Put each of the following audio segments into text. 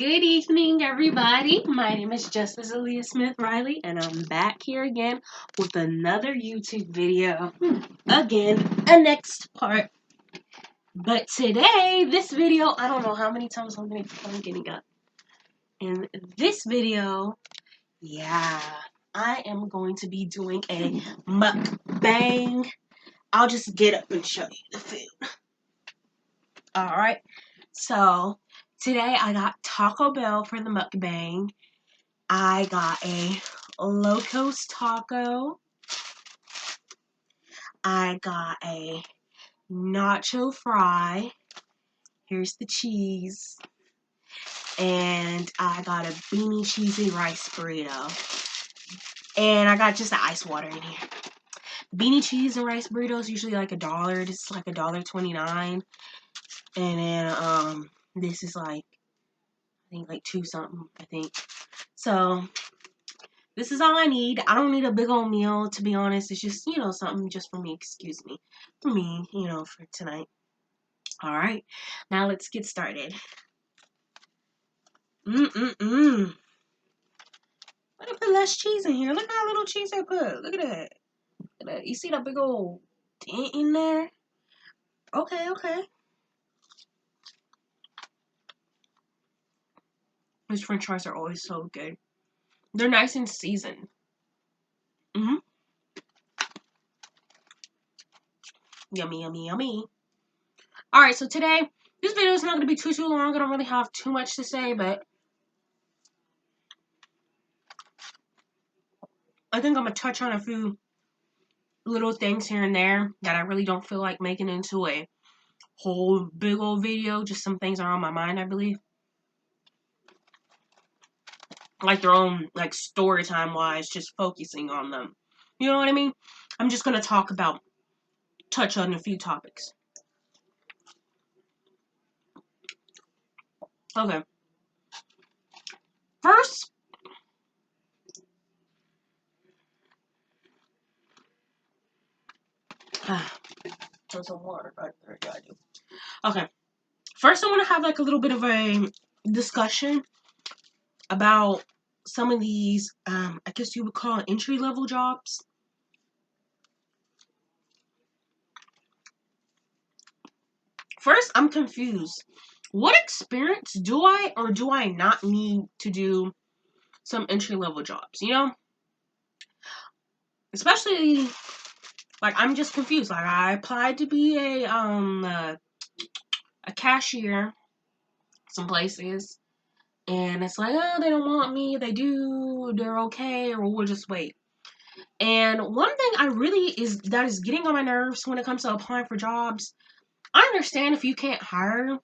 Good evening, everybody. My name is Justice Aaliyah Smith Riley, and I'm back here again with another YouTube video. Again, a next part. But today, this video, I don't know how many times I'm getting up. In this video, I am going to be doing a mukbang. I'll just get up and show you the food. Alright, so today I got Taco Bell for the mukbang. I got a Locos taco. I got a nacho fry. Here's the cheese. And I got a beanie cheesy rice burrito. And I got just the ice water in here. Beanie cheese and rice burrito is usually like $1. This is like $1.29. And then this is like I think like 2 something, I think. So this is all I need. I don't need a big old meal, to be honest. It's just, something just for me, for me, for tonight. All right, now let's get started. Let me put less cheese in here. Look how little cheese I put. Look at that. Look at that. You see that big old dent in there? Okay. These French fries are always so good. They're nice and seasoned. Yummy, yummy, yummy. Alright, so today, this video is not going to be too long. I don't really have too much to say, but I think I'm going to touch on a few little things here and there that I really don't feel like making into a whole big old video. Just some things are on my mind, I believe. Like their own, like, story time wise, just focusing on them. You know what I mean? I'm just going to touch on a few topics. Okay. First, there's some water right there. Yeah, I do. Okay. First, I want to have like a little bit of a discussion about some of these, I guess you would call entry-level jobs. First, I'm confused. What experience do I or do I not need to do some entry-level jobs, Especially, like, I'm just confused. Like, I applied to be a cashier some places, and it's like, oh, they don't want me, they do, they're okay, or we'll just wait. And one thing that is getting on my nerves when it comes to applying for jobs, I understand if you can't hire,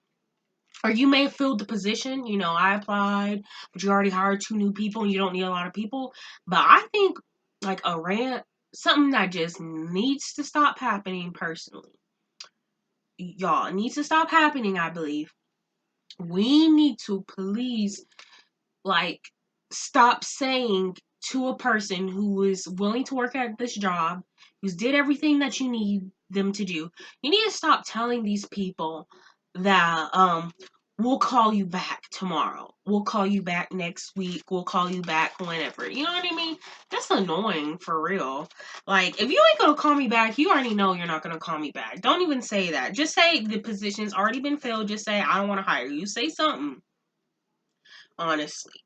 or you may have filled the position, I applied, but you already hired 2 new people, and you don't need a lot of people. But I think, like, something that just needs to stop happening personally. Y'all, it needs to stop happening, I believe. We need to please, like, stop saying to a person who is willing to work at this job, who's did everything that you need them to do, you need to stop telling these people that, we'll call you back tomorrow. We'll call you back next week. We'll call you back whenever. You know what I mean? That's annoying, for real. Like, if you ain't gonna call me back, you already know you're not gonna call me back. Don't even say that. Just say the position's already been filled. Just say, I don't want to hire you. Say something. Honestly.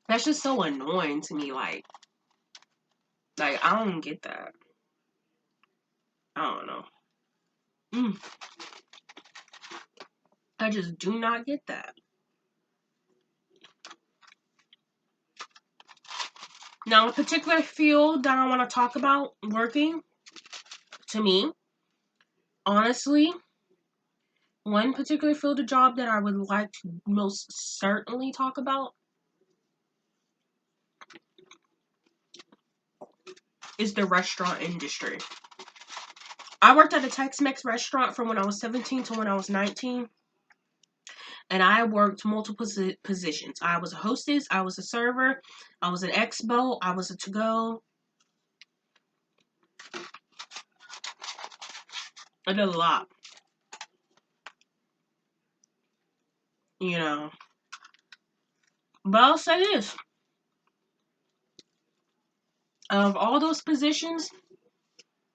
That's just so annoying to me, like, I don't get that. I don't know. I just do not get that. Now, a particular field that I want to talk about working, to me, honestly, one particular field of job that I would like to most certainly talk about is the restaurant industry. I worked at a Tex-Mex restaurant from when I was 17 to when I was 19. And I worked multiple positions. I was a hostess. I was a server. I was an expo. I was a to-go. I did a lot. you know. But I'll say this. Of all those positions,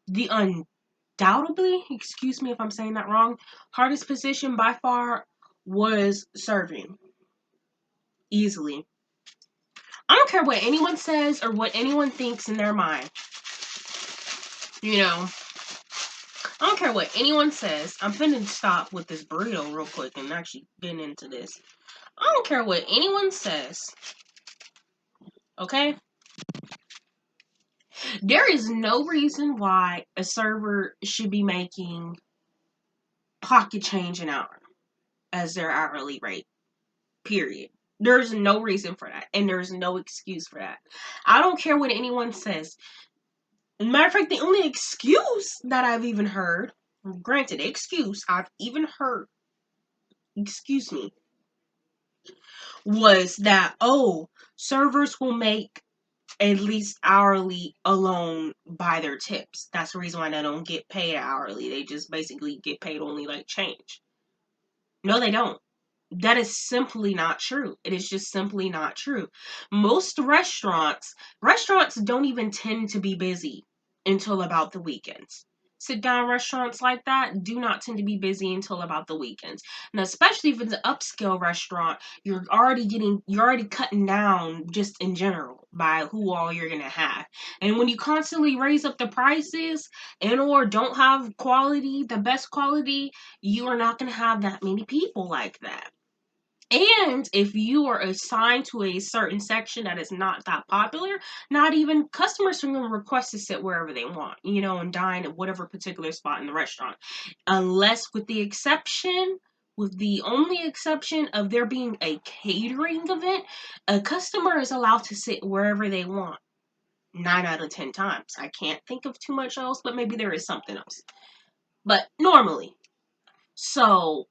the undoubtedly, excuse me if I'm saying that wrong, hardest position by far was serving. Easily. I don't care what anyone says or what anyone thinks in their mind. You know, I don't care what anyone says. I'm finna stop with this burrito real quick and actually get into this. I don't care what anyone says. Okay? There is no reason why a server should be making pocket change an hour as their hourly rate. Period. There's no reason for that. And there's no excuse for that. I don't care what anyone says. Matter of fact, the only excuse that I've even heard, granted, excuse I've even heard, excuse me, was that, oh, servers will make at least hourly alone by their tips. That's the reason why they don't get paid hourly. They just basically get paid only like change. No, they don't. That is simply not true. It is just simply not true. Most restaurants don't even tend to be busy until about the weekends. Sit down restaurants like that do not tend to be busy until about the weekends. And especially if it's an upscale restaurant, you're already cutting down just in general by who all you're gonna have. And when you constantly raise up the prices and or don't have quality, the best quality, you are not gonna have that many people like that. And if you are assigned to a certain section that is not that popular, not even customers are going to request to sit wherever they want, and dine at whatever particular spot in the restaurant. Unless with the only exception of there being a catering event, a customer is allowed to sit wherever they want. 9 out of 10 times. I can't think of too much else, but maybe there is something else. But normally. So,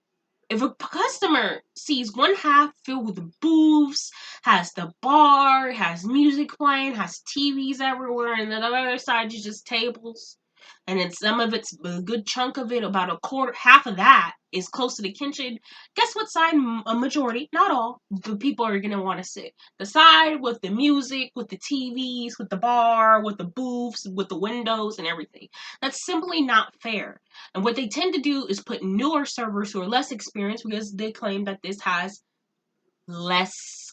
if a customer sees one half filled with booths, has the bar, has music playing, has TVs everywhere, and then the other side is just tables, and then some of it's a good chunk of it, about a quarter, half of that is close to the kitchen. Guess what side? A majority, not all, the people are gonna want to sit. The side with the music, with the TVs, with the bar, with the booths, with the windows and everything. That's simply not fair. And what they tend to do is put newer servers who are less experienced because they claim that this has less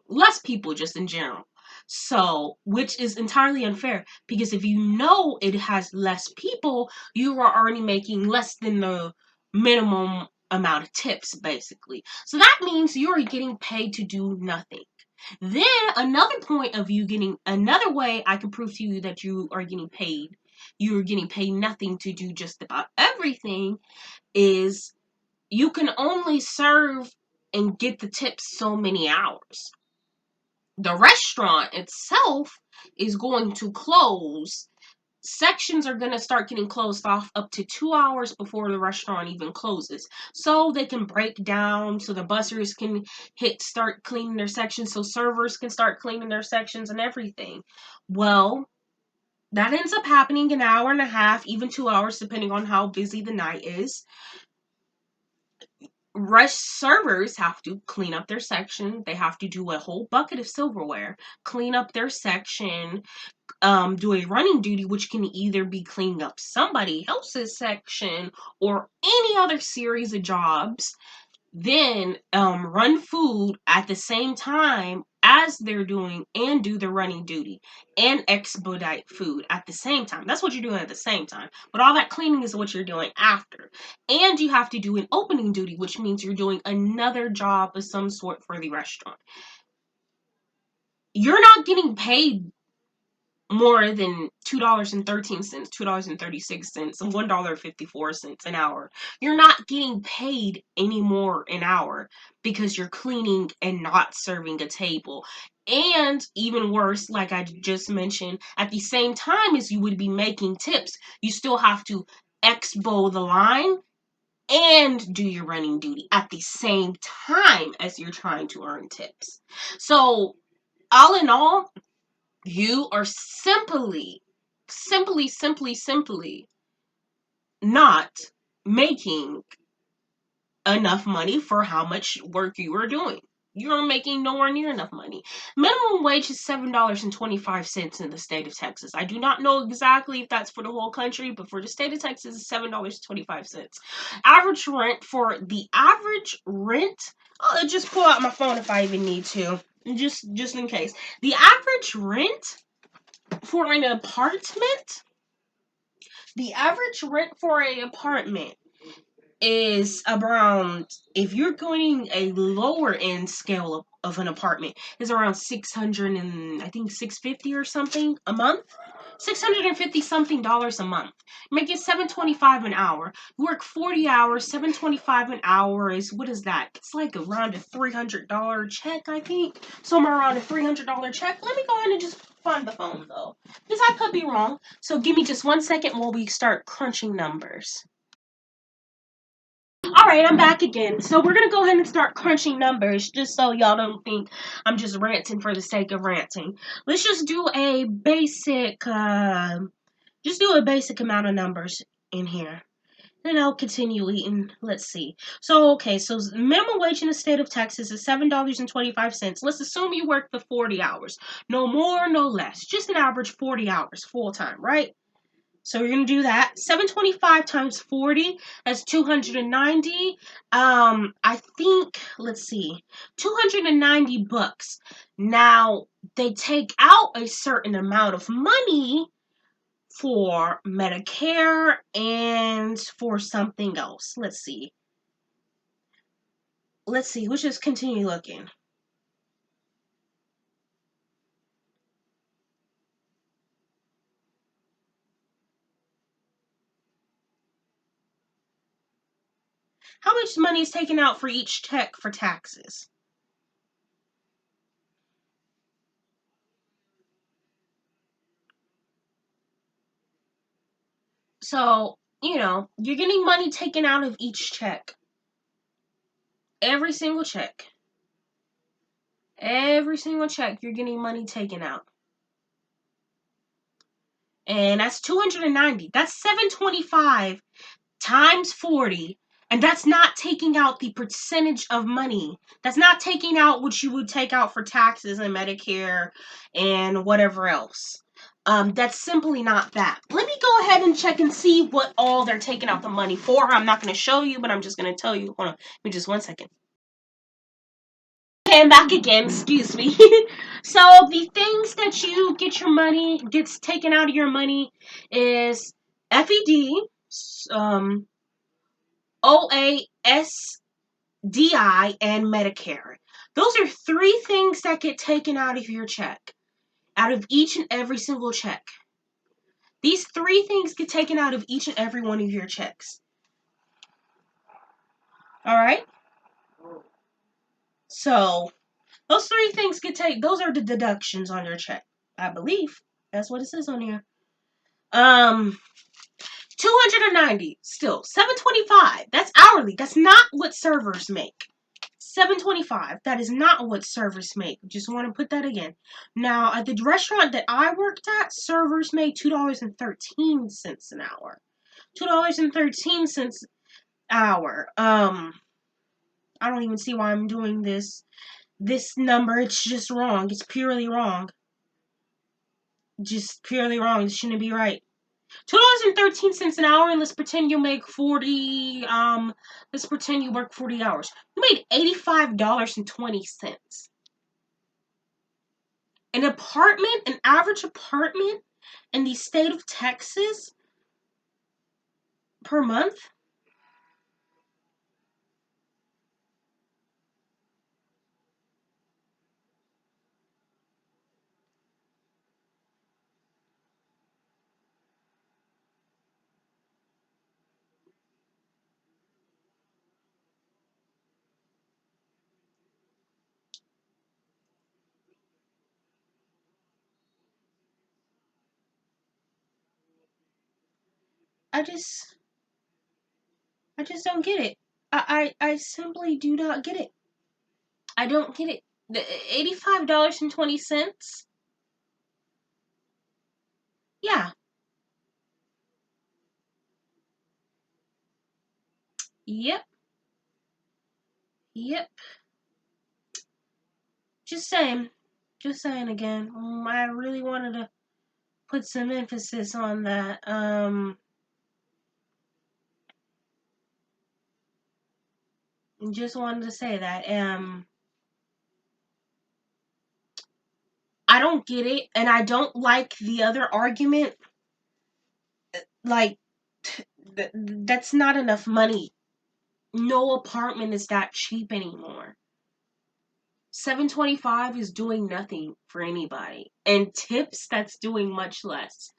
less people just in general. So, which is entirely unfair because if you know it has less people, you are already making less than the minimum amount of tips basically. So that means you're getting paid to do nothing. Then another way I can prove to you that you're getting paid nothing to do just about everything is you can only serve and get the tips so many hours. The restaurant itself is going to close. Sections are going to start getting closed off up to 2 hours before the restaurant even closes. So they can break down, so the bussers can start cleaning their sections, so servers can start cleaning their sections and everything. Well, that ends up happening an hour and a half, even 2 hours, depending on how busy the night is. Rest servers have to clean up their section. They have to do a whole bucket of silverware, clean up their section, do a running duty, which can either be cleaning up somebody else's section or any other series of jobs. Then run food at the same time as they're doing and do the running duty and expedite food at the same time. That's what you're doing at the same time. But all that cleaning is what you're doing after. And you have to do an opening duty, which means you're doing another job of some sort for the restaurant. You're not getting paid more than $2.13, $2.36, and $1.54 an hour. You're not getting paid any more an hour because you're cleaning and not serving a table. And even worse, like I just mentioned, at the same time as you would be making tips, you still have to expo the line and do your running duty at the same time as you're trying to earn tips. So, all in all, you are simply not making enough money for how much work you are doing. You're making nowhere near enough money. Minimum wage is $7.25 in the state of Texas. I do not know exactly if that's for the whole country, but for the state of Texas, it's $7.25. Average rent, I'll just pull out my phone if I even need to, just in case. The average rent for an apartment, is around, if you're going a lower end scale of an apartment, is around 600 and I think 650 or something a month. $650 something a month. Make it $7.25 an hour. You work 40 hours, $7.25 an hour is, what is that? It's like around a $300 check, I think. Somewhere around a $300 check. Let me go ahead and just find the phone though, because I could be wrong. So give me just 1 second while we start crunching numbers. Alright, I'm back again. So we're going to go ahead and start crunching numbers, just so y'all don't think I'm just ranting for the sake of ranting. Let's just do a basic, amount of numbers in here. And I'll continue eating. Let's see. So, okay, so minimum wage in the state of Texas is $7.25. Let's assume you work for 40 hours. No more, no less. Just an average 40 hours full time, right? So we're going to do that. 725 times 40, that's 290. I think, let's see, 290 bucks. Now, they take out a certain amount of money for Medicare and for something else. Let's see. Let's just continue looking. How much money is taken out for each check for taxes? So, you're getting money taken out of each check. Every single check. Every single check, you're getting money taken out. And that's 290. That's 725 times 40. And that's not taking out the percentage of money. That's not taking out what you would take out for taxes and Medicare and whatever else. That's simply not that. Let me go ahead and check and see what all they're taking out the money for. I'm not going to show you, but I'm just going to tell you. Hold on. Give me just 1 second. Okay, I'm back again. Excuse me. So the things that you get your money gets taken out of your money is FED, OASDI, and Medicare. Those are 3 things that get taken out of your check, out of each and every single check. These 3 things get taken out of each and every one of your checks. All right. So those 3 things those are the deductions on your check. I believe that's what it says on here. 290 still. 725. That's hourly. That's not what servers make. 725. That is not what servers make. Just want to put that again. Now, at the restaurant that I worked at, servers made $2.13 an hour. $2.13 an hour. I don't even see why I'm doing this number. It's just wrong. It's purely wrong. Just purely wrong. It shouldn't be right. $2.13 an hour, and let's pretend you make 40. Let's pretend you work 40 hours. You made $85.20. An average apartment in the state of Texas per month. I just don't get it. I simply do not get it. I don't get it. The $85.20. Yeah. Yep. Yep. Just saying. Just saying again. I really wanted to put some emphasis on that. Just wanted to say that. I don't get it, and I don't like the other argument. Like, that's not enough money. No apartment is that cheap anymore. $7.25 is doing nothing for anybody, and tips, that's doing much less.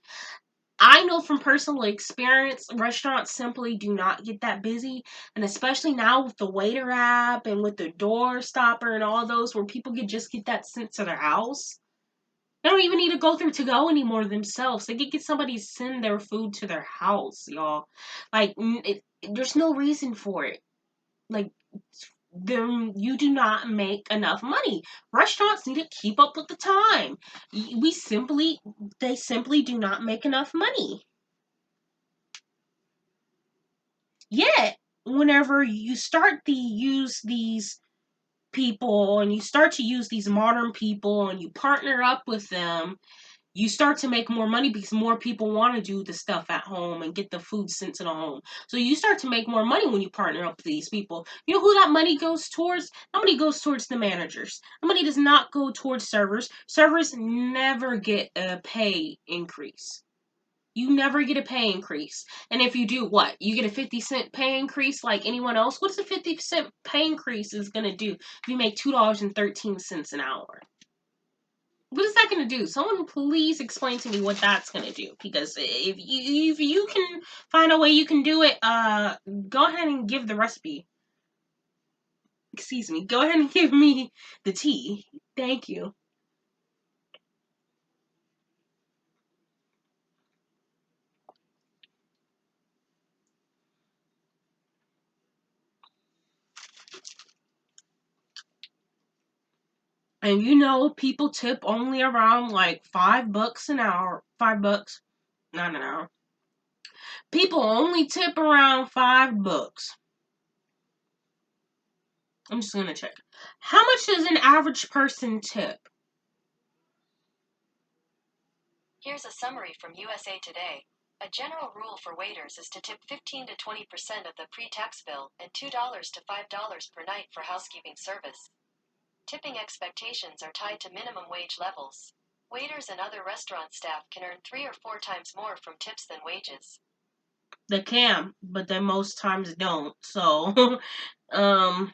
I know from personal experience, restaurants simply do not get that busy, and especially now with the waiter app and with the door stopper and all those, where people can just get that sent to their house. They don't even need to go through to go anymore themselves. They can get somebody to send their food to their house, y'all. Like, there's no reason for it. Like, then you do not make enough money. Restaurants need to keep up with the time. They simply do not make enough money. Yet, whenever you start to use these people and you start to use these modern people and you partner up with them, you start to make more money because more people want to do the stuff at home and get the food sent to the home. So you start to make more money when you partner up with these people. You know who that money goes towards? That money goes towards the managers. The money does not go towards servers. Servers never get a pay increase. You never get a pay increase. And if you do, what? You get a 50-cent pay increase like anyone else? What's a 50-cent pay increase is going to do if you make $2.13 an hour? What is that going to do? Someone please explain to me what that's going to do. Because if you can find a way you can do it, go ahead and give the recipe. Excuse me. Go ahead and give me the tea. Thank you. And you know, people tip only around like $5 an hour. $5, not an hour. People only tip around $5. I'm just gonna check. How much does an average person tip? Here's a summary from USA Today. A general rule for waiters is to tip 15 to 20% of the pre-tax bill and $2 to $5 per night for housekeeping service. Tipping expectations are tied to minimum wage levels. Waiters and other restaurant staff can earn 3 or 4 times more from tips than wages. They can, but they most times don't. So, um,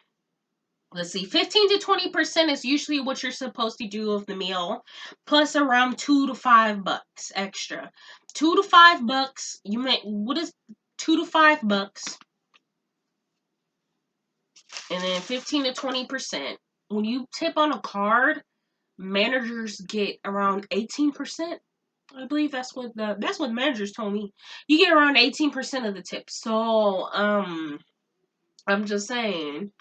let's see. 15 to 20% is usually what you're supposed to do of the meal, plus around $2 to $5 extra. $2 to $5. You make what is $2 to $5? And then 15 to 20%. When you tip on a card, managers get around 18%. I believe that's what managers told me. You get around 18% of the tip. So, I'm just saying.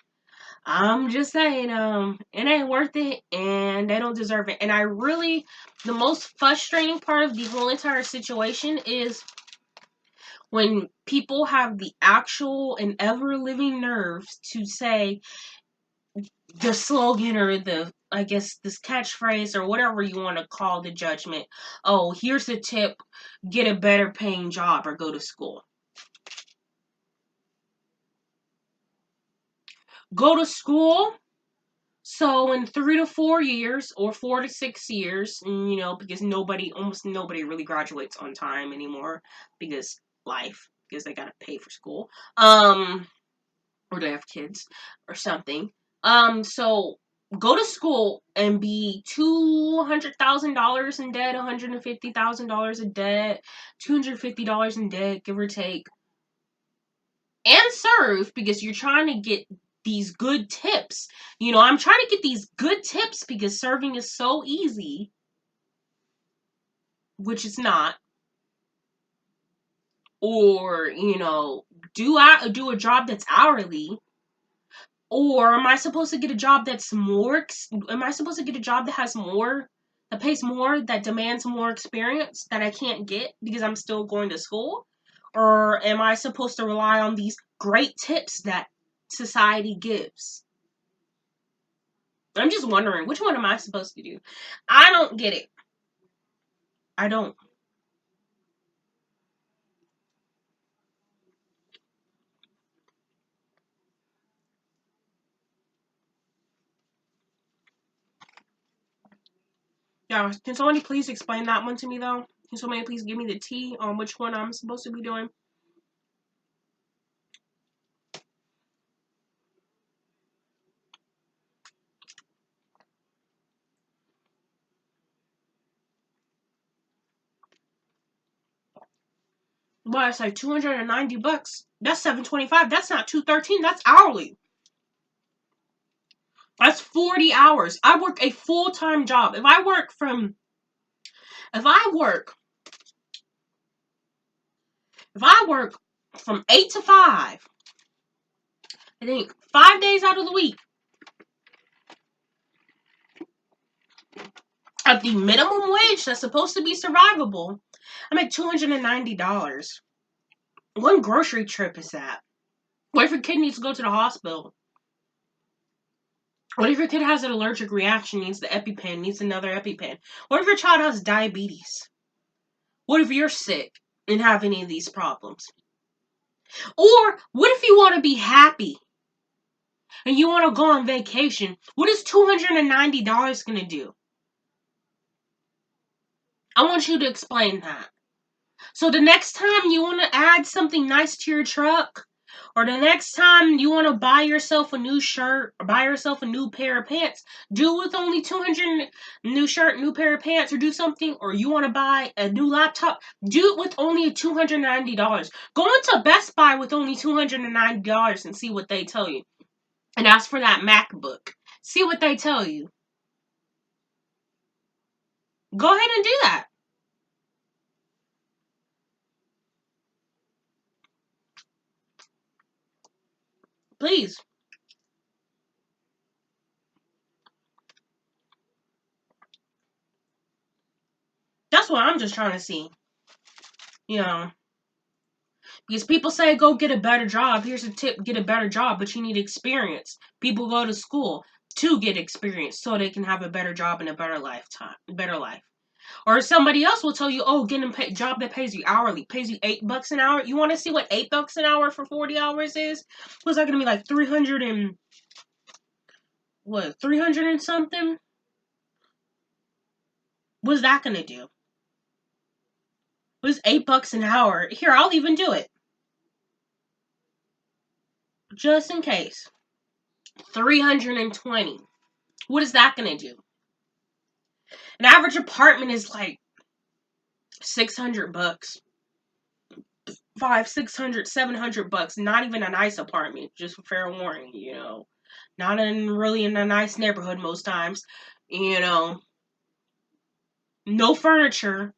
It ain't worth it and they don't deserve it. And the most frustrating part of the whole entire situation is when people have the actual and ever living nerves to say the slogan or I guess this catchphrase or whatever you want to call the judgment. Oh, here's the tip. Get a better paying job or go to school. Go to school. So in 3 to 4 years or 4 to 6 years, because almost nobody really graduates on time anymore because because they gotta pay for school, or they have kids or something. So go to school and be $200,000 in debt, $150,000 in debt, $250 in debt, give or take, and serve because you're trying to get these good tips. I'm trying to get these good tips because serving is so easy, which it's not. Or, do a job that's hourly. Or am I supposed to get a job am I supposed to get a job that has more, that pays more, that demands more experience that I can't get because I'm still going to school? Or am I supposed to rely on these great tips that society gives? I'm just wondering, which one am I supposed to do? I don't get it. I don't. Yeah, can somebody please explain that one to me, though? Can somebody please give me the tea on which one I'm supposed to be doing? Well, it's like $290. That's $725. That's not $213. That's hourly. That's 40 hours. I work a full-time job. If I work from if I work if I work from 8 to 5, I think 5 days out of the week at the minimum wage that's supposed to be survivable, I'm at $290. One grocery trip is that? What if your kid needs to go to the hospital? What if your kid has an allergic reaction, needs the EpiPen, needs another EpiPen? What if your child has diabetes? What if you're sick and have any of these problems? Or what if you want to be happy and you want to go on vacation? What is $290 going to do? I want you to explain that. So the next time you want to add something nice to your truck, or the next time you want to buy yourself a new shirt or buy yourself a new pair of pants, do it with only 200 new shirt, new pair of pants, or do something, or you want to buy a new laptop, do it with only $290. Go into Best Buy with only $290 and see what they tell you. And ask for that MacBook. See what they tell you. Go ahead and do that. Please. That's what I'm just trying to see. You know. Because people say go get a better job. Here's a tip, get a better job, but you need experience. People go to school to get experience so they can have a better job and a better better life. Or somebody else will tell you, oh, get a job that pays you hourly, pays you $8 an hour. You want to see what $8 an hour for 40 hours is? What's that going to be like 300 and something? What's that going to do? What's $8 an hour? Here, I'll even do it. Just in case. 320. What is that going to do? An average apartment is like $600. $500, $600, $700. Not even a nice apartment. Just for fair warning, you know. Not really in a nice neighborhood most times. You know. No furniture.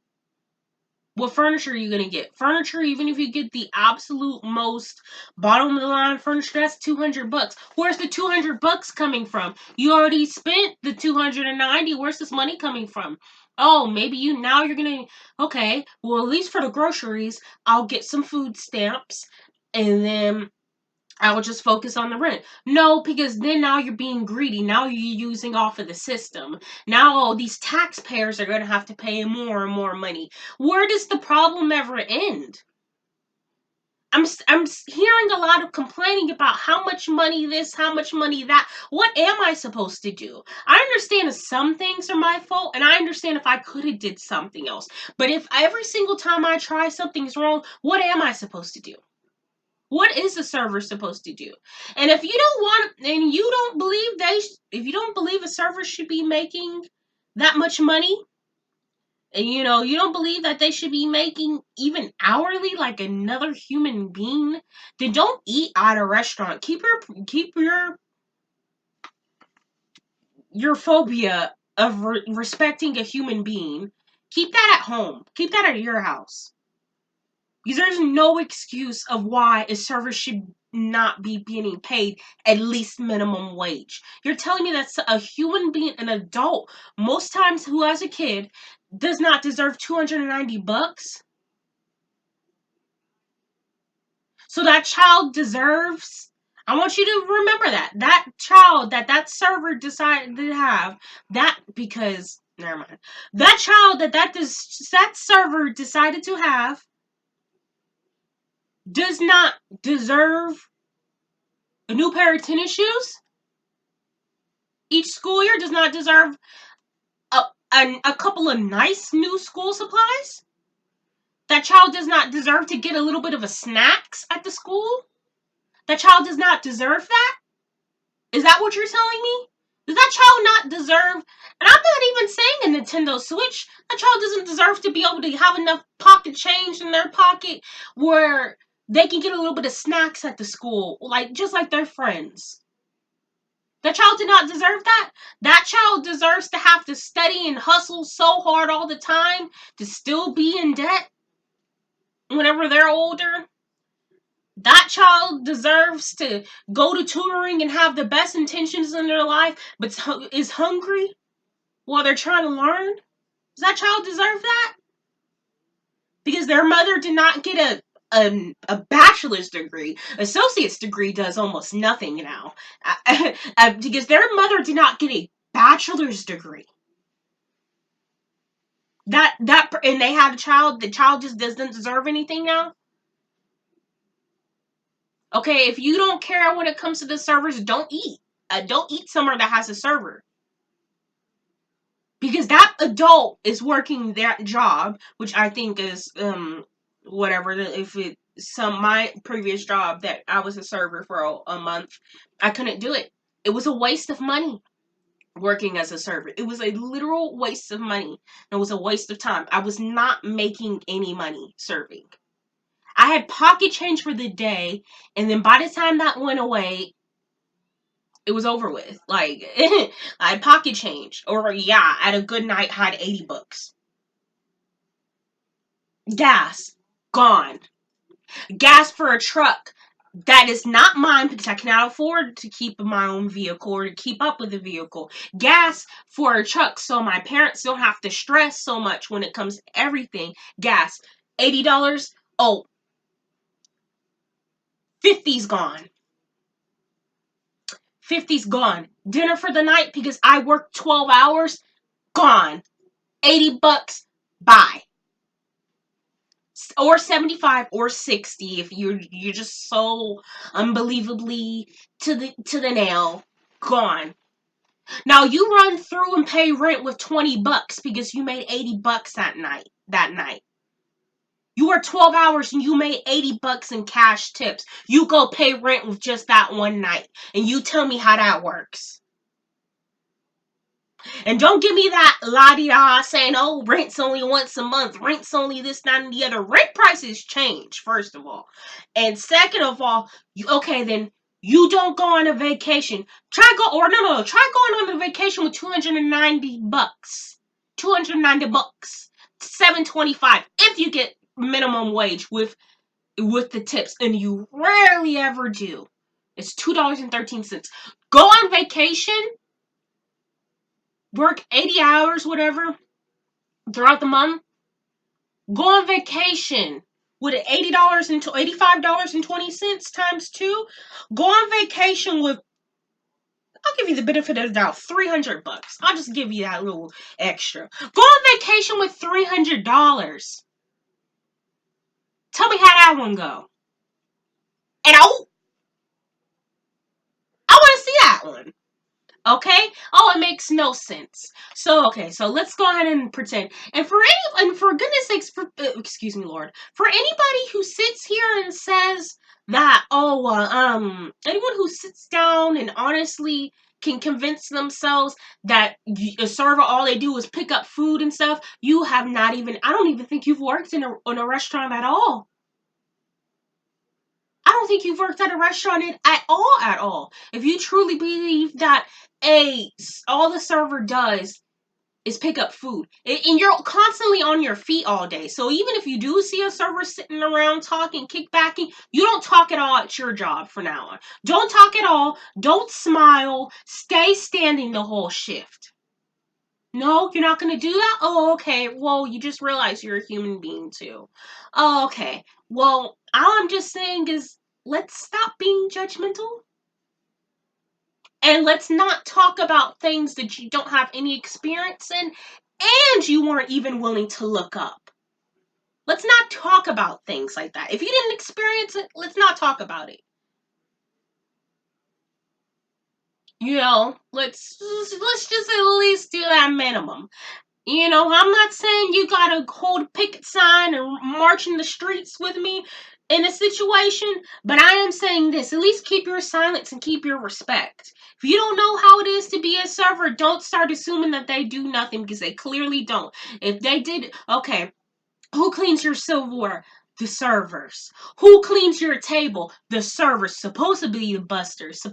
What furniture are you gonna get? Furniture, even if you get the absolute most bottom of the line furniture, that's $200. Where's the $200 coming from? You already spent the 290. Where's this money coming from? Oh, maybe you're gonna, okay, well, at least for the groceries, I'll get some food stamps and then I will just focus on the rent. No, because then now you're being greedy. Now you're using off of the system. Now all these taxpayers are going to have to pay more and more money. Where does the problem ever end? I'm hearing a lot of complaining about how much money this, how much money that. What am I supposed to do? I understand if some things are my fault, and I understand if I could have did something else. But if every single time I try something's wrong, what am I supposed to do? What is the server supposed to do? And if you don't want, and you don't believe if you don't believe a server should be making that much money, and you know you don't believe that they should be making even hourly like another human being, then don't eat at a restaurant. Keep your phobia of respecting a human being. Keep that at home. Keep that at your house. Because there's no excuse of why a server should not be getting paid at least minimum wage. You're telling me that a human being, an adult, most times who has a kid, does not deserve $290? So that child deserves I want you to remember that child that server decided to have that because never mind. That child that server decided to have does not deserve a new pair of tennis shoes each school year. Does not deserve a a couple of nice new school supplies. That child does not deserve to get a little bit of a snacks at the school. That child does not deserve that. Is that what you're telling me? Does that child not deserve, and I'm not even saying a Nintendo Switch, that child doesn't deserve to be able to have enough pocket change in their pocket where they can get a little bit of snacks at the school, like just like their friends. That child did not deserve that. That child deserves to have to study and hustle so hard all the time to still be in debt whenever they're older. That child deserves to go to tutoring and have the best intentions in their life, but is hungry while they're trying to learn. Does that child deserve that? Because their mother did not get a bachelor's degree. Associate's degree does almost nothing now. Because their mother did not get a bachelor's degree. And they had a child. The child just doesn't deserve anything now. Okay, if you don't care when it comes to the servers, don't eat. Don't eat somewhere that has a server. Because that adult is working that job, which I think is whatever. If it my previous job that I was a server for a month, I couldn't do it. It was a waste of money working as a server. It was a literal waste of money. It was a waste of time. I was not making any money serving. I had pocket change for the day, and then by the time that went away, it was over with. Like, I had pocket change. Or, yeah, at a good night, had $80. Gas, gone. Gas for a truck that is not mine because I cannot afford to keep my own vehicle or to keep up with the vehicle. Gas for a truck so my parents don't have to stress so much when it comes to everything. Gas, $80. Oh, 50's gone. 50's gone. Dinner for the night because I worked 12 hours, gone. $80, bye. Or 75 or 60 if you're just so unbelievably to the nail, gone. Now you run through and pay rent with $20 because you made $80 that night. You worked 12 hours and you made $80 in cash tips. You go pay rent with just that one night and you tell me how that works. And don't give me that la-di-da saying, oh, rent's only once a month. Rent's only this, that, and the other. Rent prices change, first of all. And second of all, then you don't go on a vacation. Try going on a vacation with $290. $290. $725 if you get minimum wage with the tips. And you rarely ever do. It's $2.13. Go on vacation. Work 80 hours, whatever, throughout the month. Go on vacation with $85.20 times 2. Go on vacation with, I'll give you the benefit of the doubt, $300. I'll just give you that little extra. Go on vacation with $300. Tell me how that one go. And I want to see that one. Okay? Oh, it makes no sense. So let's go ahead and pretend. And for goodness sakes, excuse me, Lord, for anybody who sits here and says that, anyone who sits down and honestly can convince themselves that a server, all they do is pick up food and stuff, I don't even think you've worked in a restaurant at all. I don't think you've worked at a restaurant at all. If you truly believe that all the server does is pick up food, and you're constantly on your feet all day. So even if you do see a server sitting around talking, kickbacking, you don't talk at all at your job from now on. Don't talk at all. Don't smile. Stay standing the whole shift. No, you're not going to do that? Oh, okay. Well, you just realize you're a human being too. Oh, okay. Well, all I'm just saying is let's stop being judgmental. And let's not talk about things that you don't have any experience in and you weren't even willing to look up. Let's not talk about things like that. If you didn't experience it, let's not talk about it. You know, let's just at least do that minimum. You know, I'm not saying you gotta hold a picket sign and march in the streets with me in a situation, but I am saying this, at least keep your silence and keep your respect. If you don't know how it is to be a server, don't start assuming that they do nothing, because they clearly don't. If they did, okay, who cleans your silverware? The servers. Who cleans your table? The servers. Supposed to be the busters.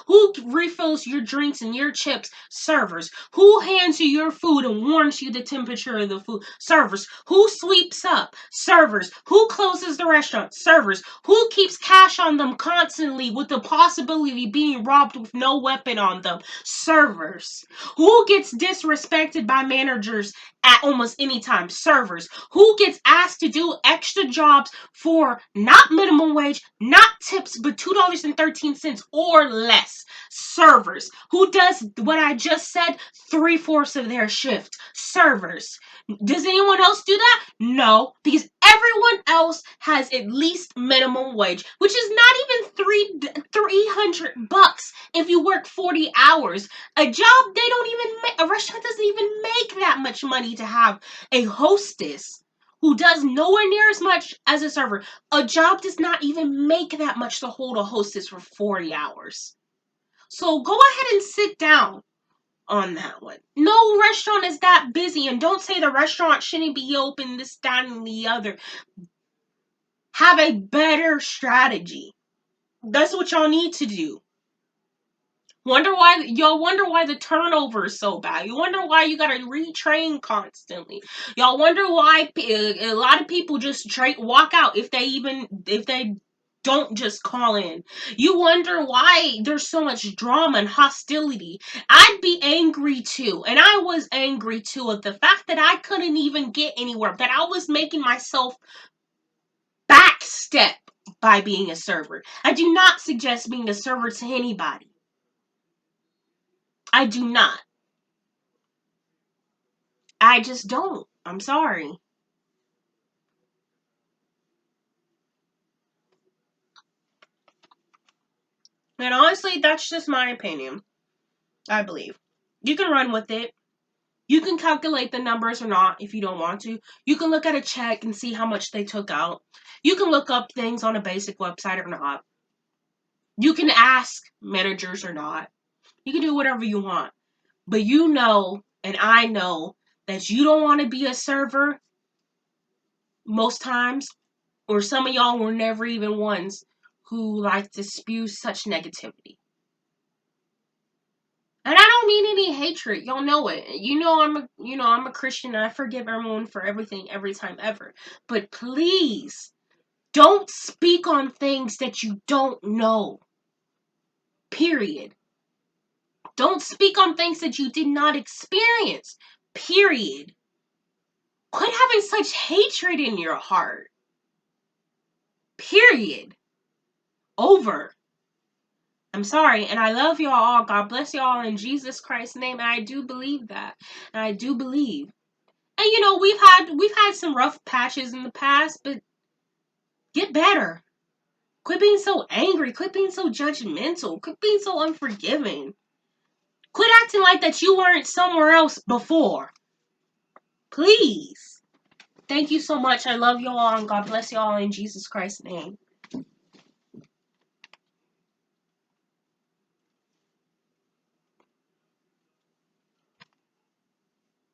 Who refills your drinks and your chips? Servers. Who hands you your food and warns you the temperature of the food? Servers. Who sweeps up? Servers. Who closes the restaurant? Servers. Who keeps cash on them constantly with the possibility of being robbed with no weapon on them? Servers. Who gets disrespected by managers at almost any time? Servers. Who gets asked to do extra jobs for not minimum wage, not tips, but $2.13 or less? Servers. Who does what I just said 3/4 of their shift? Servers. Does anyone else do that? No, because everyone else has at least minimum wage, which is not even $300 if you work 40 hours. A job they don't even make, a restaurant doesn't even make that much money to have a hostess who does nowhere near as much as a server. A job does not even make that much to hold a hostess for 40 hours. So go ahead and sit down on that one. No restaurant is that busy, and don't say the restaurant shouldn't be open, this, that, and the other. Have a better strategy. That's what y'all need to do. Wonder why the turnover is so bad. You wonder why you gotta retrain constantly. Y'all wonder why a lot of people just walk out if they don't just call in. You wonder why there's so much drama and hostility. I'd be angry too, and I was angry too at the fact that I couldn't even get anywhere, that I was making myself backstep by being a server. I do not suggest being a server to anybody. I do not. I just don't. I'm sorry. And honestly, that's just my opinion. I believe. You can run with it. You can calculate the numbers or not if you don't want to. You can look at a check and see how much they took out. You can look up things on a basic website or not. You can ask managers or not. You can do whatever you want. But you know, and I know, that you don't want to be a server most times, or some of y'all were never even ones who like to spew such negativity. And I don't mean any hatred. Y'all know it. I'm a Christian and I forgive everyone for everything, every time, ever. But please, don't speak on things that you don't know. Period. Don't speak on things that you did not experience. Period. Quit having such hatred in your heart. Period. Over. I'm sorry, and I love y'all all. God bless y'all in Jesus Christ's name, and I do believe that. And I do believe. And we've had some rough patches in the past, but get better. Quit being so angry. Quit being so judgmental. Quit being so unforgiving. Quit acting like that you weren't somewhere else before. Please. Thank you so much. I love y'all, and God bless y'all in Jesus Christ's name.